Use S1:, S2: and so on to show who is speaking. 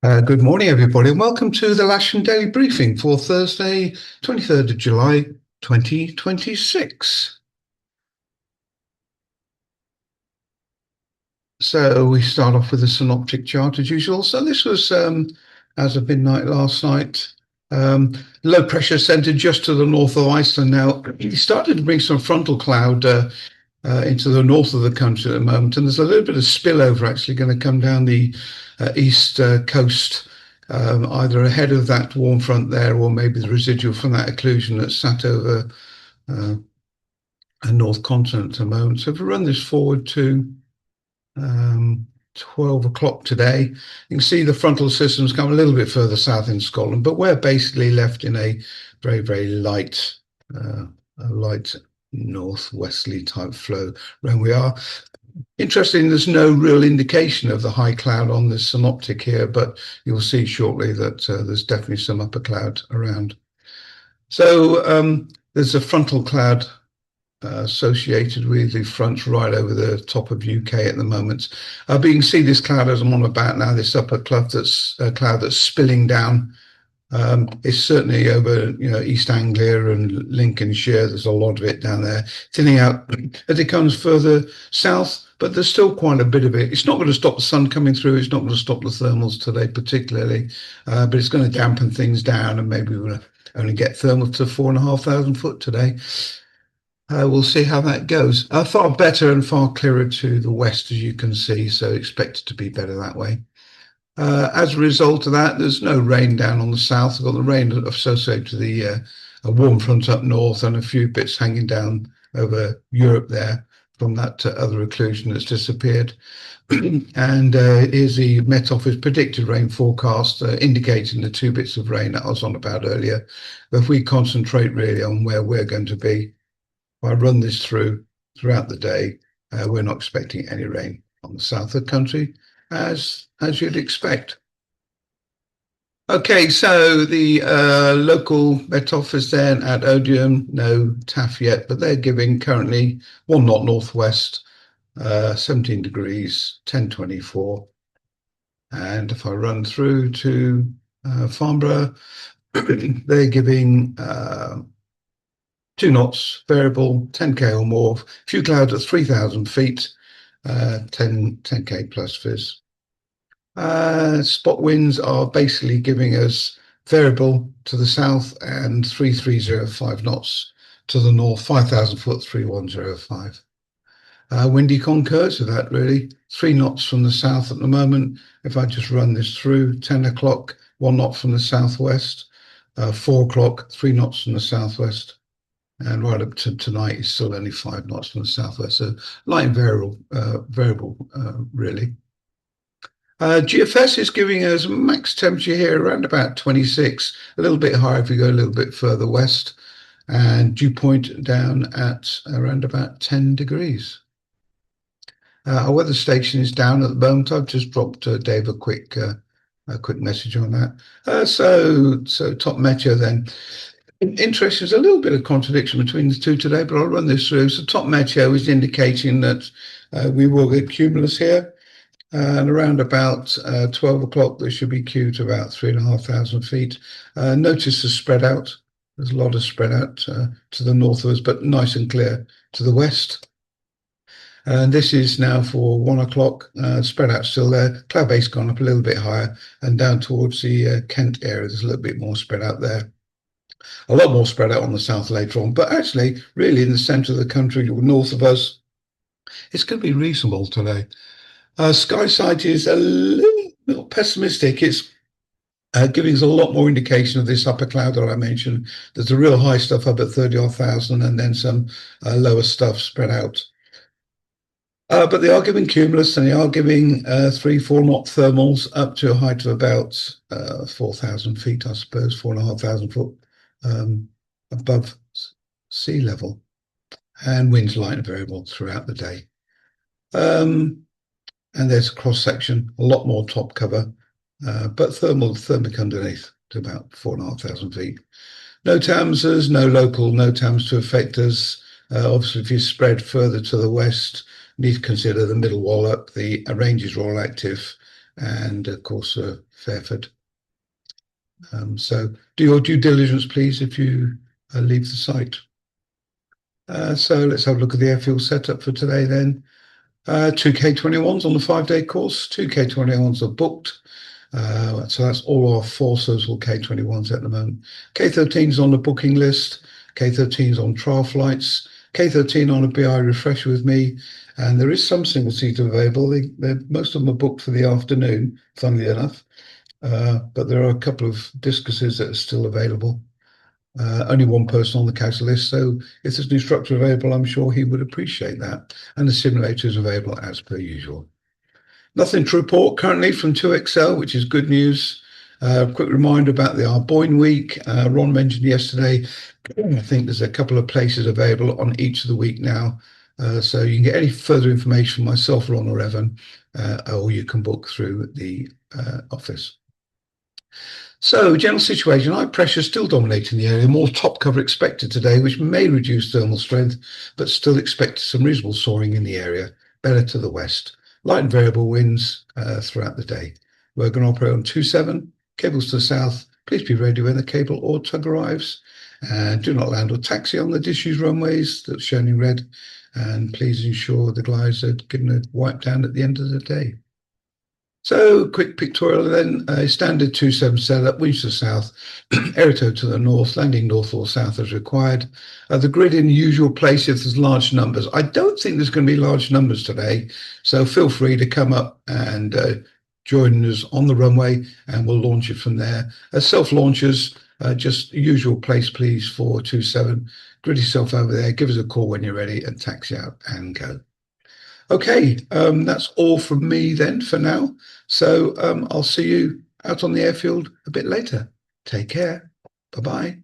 S1: Good morning, everybody, and welcome to the Lasham Daily Briefing for Thursday, 23rd of July, 2026. So we start off with a synoptic chart as usual. So this was as of midnight last night. Low pressure centre just to the north of Iceland now. It started to bring some frontal cloud into the north of the country at the moment, and there's a little bit of spillover actually going to come down the east coast, either ahead of that warm front there, or maybe the residual from that occlusion that sat over uh, a north continent at the moment. So if we run this forward to 12 o'clock today, you can see the frontal systems come a little bit further south in Scotland, but we're basically left in a very, very light, light northwesterly type flow when we are. Interesting, there's no real indication of the high cloud on this synoptic here, but you'll see shortly that there's definitely some upper cloud around. So there's a frontal cloud associated with the front right over the top of UK at the moment. But you can see this cloud as I'm on about now, this upper cloud that's spilling down. It's certainly over, East Anglia and Lincolnshire. There's a lot of it down there, thinning out as it comes further south. But there's still quite a bit of it. It's not going to stop the sun coming through. It's not going to stop the thermals today, particularly, but it's going to dampen things down, and maybe we'll only get thermal to 4,500 foot today. We'll see how that goes. Far better and far clearer to the west, as you can see. So expect it to be better that way. As a result of that, there's no rain down on the south. We've got the rain associated with the a warm front up north and a few bits hanging down over Europe there from that other occlusion that's disappeared. And here's the Met Office predicted rain forecast, indicating the two bits of rain that I was on about earlier. But if we concentrate really on where we're going to be, if I run this throughout the day, we're not expecting any rain on the south of the country, as you'd expect. Okay, so the local Met Office then at Odium, no TAF yet, but they're giving currently 1 knot northwest, 17 degrees, 1024. And if I run through to Farnborough, they're giving 2 knots variable, 10k or more, few clouds at 3,000 feet, 10k plus fizz. Spot winds are basically giving us variable to the south and 3305 knots to the north, 5,000 foot, 3105. Windy concurs with that, really. 3 knots from the south at the moment. If I just run this through, 10 o'clock, 1 knot from the southwest, 4 o'clock, 3 knots from the southwest. And right up to tonight is still only 5 knots from the southwest. So light and variable, really. GFS is giving us max temperature here around about 26, a little bit higher if we go a little bit further west, and dew point down at around about 10 degrees. Our weather station is down at the moment. I've just dropped Dave a quick message on that. So top meteo then. Interesting, there's a little bit of contradiction between the two today, but I'll run this through. So top meteo is indicating that we will get cumulus here. And around about 12 o'clock, there should be Q to about 3,500 feet. Notice the spread out. There's a lot of spread out to the north of us, but nice and clear to the west. And this is now for 1 o'clock. Spread out still there. Cloud base gone up a little bit higher and down towards the Kent area. There's a little bit more spread out there. A lot more spread out on the south later on, but actually, really in the centre of the country, north of us, it's going to be reasonable today. Sky sight is a little pessimistic. It's giving us a lot more indication of this upper cloud that I mentioned. There's the real high stuff up at 30,000 and then some lower stuff spread out. But they are giving cumulus and they are giving 3-4 knot thermals up to a height of about 4,000 feet, I suppose, 4,500 foot above sea level. And winds light and variable throughout the day. And there's a cross section, a lot more top cover, but thermic underneath to about 4,500 feet. No TAMSers, no TAMs to affect us. Obviously, if you spread further to the west, need to consider the middle wallop. The ranges are all active, and of course Fairford. So do your due diligence, please, if you leave the site. So let's have a look at the airfield setup for today then. Two K21s on the 5-day course. Two K21s are booked. So that's all our four Social K21s at the moment. K13's on the booking list. K13's on trial flights. K13 on a BI refresher with me. And there is some single seater available. Most of them are booked for the afternoon, funnily enough. But there are a couple of discuses that are still available. Only one person on the CAS list, so if there's an instructor available, I'm sure he would appreciate that. And the simulator is available as per usual. Nothing to report currently from 2XL, which is good news. Quick reminder about the Arboin week. Ron mentioned yesterday, I think there's a couple of places available on each of the week now. So you can get any further information from myself, Ron, or Evan, or you can book through the office. So, general situation, high pressure still dominating the area, more top cover expected today, which may reduce thermal strength, but still expect some reasonable soaring in the area, better to the west. Light and variable winds throughout the day. We're going to operate on 27, cables to the south. Please be ready when the cable or tug arrives. And do not land or taxi on the disused runways that's shown in red. And please ensure the glides are given a wipe down at the end of the day. So, quick pictorial then, standard 27 setup, winch to the south, aerotow to the north, landing north or south as required. The grid in the usual place if there's large numbers. I don't think there's going to be large numbers today, so feel free to come up and join us on the runway and we'll launch it from there. As self-launchers, just usual place please for 27. Grid yourself over there, give us a call when you're ready and taxi out and go. Okay, that's all from me then for now. So I'll see you out on the airfield a bit later. Take care. Bye-bye.